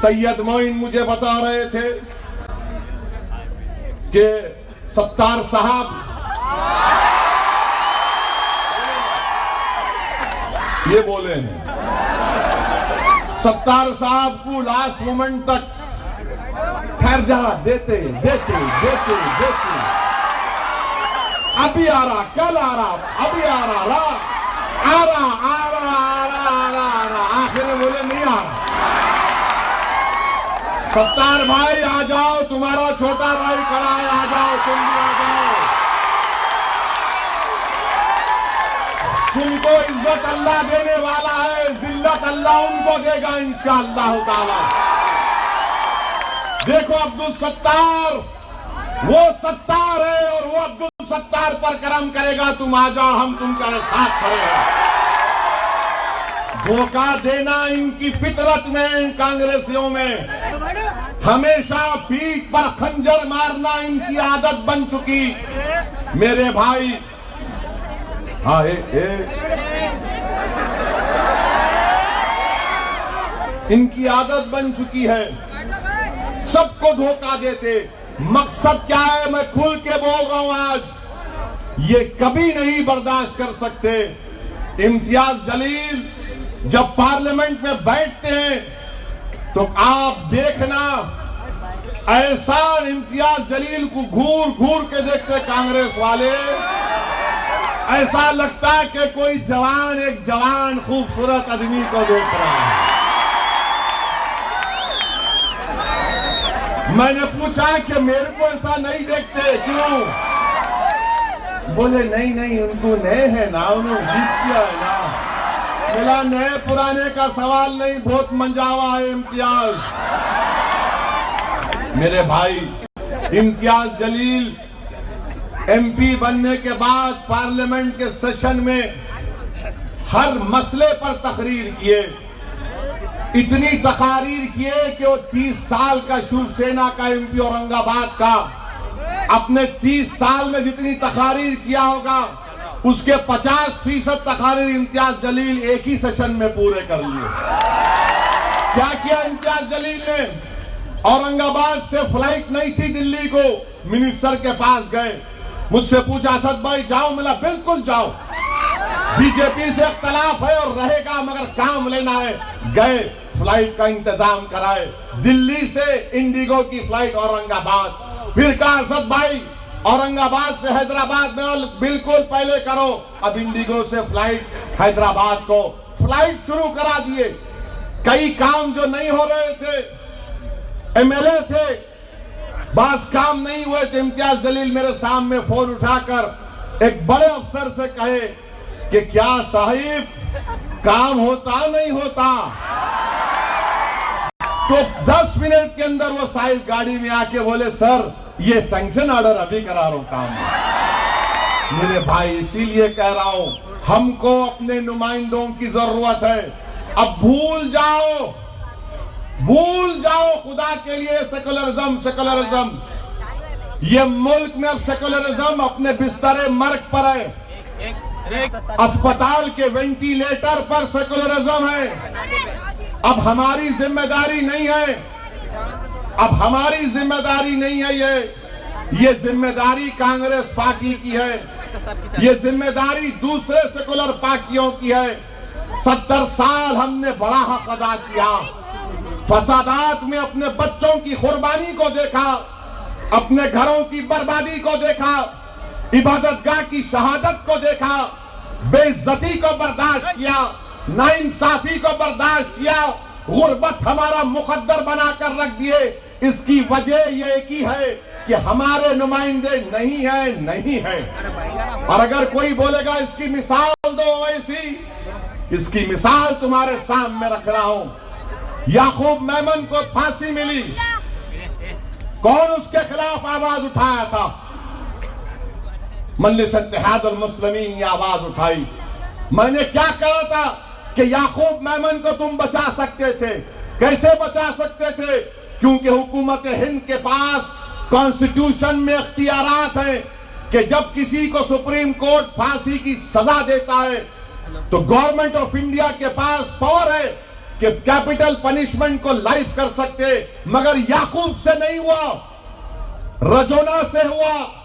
सैयद मोइन मुझे बता रहे थे कि सत्तार साहब ये बोले हैं, सत्तार साहब को लास्ट मोमेंट तक ठहर जा देते देते देते देते, अभी आ रहा, कल आ रहा, अभी आ रहा, आ रहा आ रहा आ रहा आ रहा आ रहा, आखिर में बोले नहीं आ रहा। सत्तार भाई आ जाओ, तुम्हारा छोटा भाई खड़ा है, आ जाओ, तुम भी आ जाओ। तुमको इज्जत अल्लाह देने वाला है, जिल्लत अल्लाह उनको देगा इंशाअल्लाह ताला। देखो अब्दुल सत्तार, वो सत्तार है और वो अब्दुल सत्तार पर करम करेगा। तुम आ जाओ, हम तुम्हारे साथ खड़े हैं। धोखा देना इनकी फितरत में, इन कांग्रेसियों में हमेशा पीठ पर खंजर मारना इनकी आदत बन चुकी। मेरे भाई, हाँ इनकी आदत बन चुकी है, सबको धोखा देते। मकसद क्या है, मैं खुल के बोल रहा हूं आज, ये कभी नहीं बर्दाश्त कर सकते। इम्तियाज जलील जब पार्लियामेंट में बैठते हैं तो आप देखना, ऐसा इम्तियाज जलील को घूर घूर के देखते कांग्रेस वाले, ऐसा लगता है कि कोई जवान, एक जवान खूबसूरत आदमी को देख रहा है। मैंने पूछा कि मेरे को ऐसा नहीं देखते क्यों? बोले नहीं नहीं, उनको नए है ना, उन्होंने जीत किया है ना। मिला नए पुराने का सवाल नहीं, बहुत मंजावा है इम्तियाज। मेरे भाई, इम्तियाज जलील एमपी बनने के बाद पार्लियामेंट के सेशन में हर मसले पर तकरीर किए। इतनी तकारीर किए कि वो 30 साल का शिवसेना का एमपी औरंगाबाद का अपने 30 साल में जितनी तकारीर किया होगा उसके 50% तकारीर इम्तियाज जलील एक ही सेशन में पूरे कर लिए। क्या किया इम्तियाज जलील ने? औरंगाबाद से फ्लाइट नहीं थी दिल्ली को, मिनिस्टर के पास गए, मुझसे पूछा असद भाई जाओ, मिला बिल्कुल जाओ, बीजेपी से इख्तलाफ है और रहेगा मगर काम लेना है। गए, फ्लाइट का इंतजाम कराए, दिल्ली से इंडिगो की फ्लाइट औरंगाबाद। फिर कहा असद भाई औरंगाबाद से हैदराबाद में बिल्कुल पहले करो, अब इंडिगो से फ्लाइट हैदराबाद को फ्लाइट शुरू करा दिए। कई काम जो नहीं हो रहे थे, एमएलए थे, बस काम नहीं हुए थे, इम्तियाज जलील मेरे सामने फोन उठाकर एक बड़े अफसर से कहे कि क्या साहिब काम होता नहीं होता? तो 10 मिनट के अंदर वो साहिब गाड़ी में आके बोले सर ये सैंक्शन ऑर्डर अभी करा रहा हूं काम। मेरे भाई, इसीलिए कह रहा हूं, हमको अपने नुमाइंदों की जरूरत है। अब भूल जाओ खुदा के लिए सेकुलरिज्म, सेकुलरिज्म। ये मुल्क में अब सेकुलरिज्म अपने बिस्तरे मर्ग पर है, अस्पताल के वेंटिलेटर पर सेकुलरिज्म है। अब हमारी जिम्मेदारी नहीं है, अब हमारी जिम्मेदारी नहीं है। ये जिम्मेदारी कांग्रेस पार्टी की है, ये जिम्मेदारी दूसरे सेकुलर पार्टियों की है। 70 साल हमने बड़ा हक अदा किया, फसादात में अपने बच्चों की कुर्बानी को देखा, अपने घरों की बर्बादी को देखा, इबादतगाह की शहादत को देखा, बेइज्जती को बर्दाश्त किया, नाइंसाफी को बर्दाश्त किया, गुर्बत हमारा मुकद्दर बनाकर रख दिए। इसकी वजह ये एक ही है कि हमारे नुमाइंदे नहीं है। और अगर कोई बोलेगा इसकी मिसाल दो ऐसी, इसकी मिसाल तुम्हारे सामने रख रहा हूं। याकूब मेमन को फांसी मिली, कौन उसके खिलाफ आवाज उठाया था? मजलिस इत्तेहादुल मुस्लिमीन ने आवाज उठाई। मैंने क्या कहा था कि याकूब मेमन को तुम बचा सकते थे। कैसे बचा सकते थे? क्योंकि हुकूमत हिंद के पास कॉन्स्टिट्यूशन में इख्तियारात हैं कि जब किसी को सुप्रीम कोर्ट फांसी की सजा देता है तो गवर्नमेंट ऑफ इंडिया के पास पावर है कि कैपिटल पनिशमेंट को लाइफ कर सकते, मगर याकूब से नहीं हुआ, रजोना से हुआ।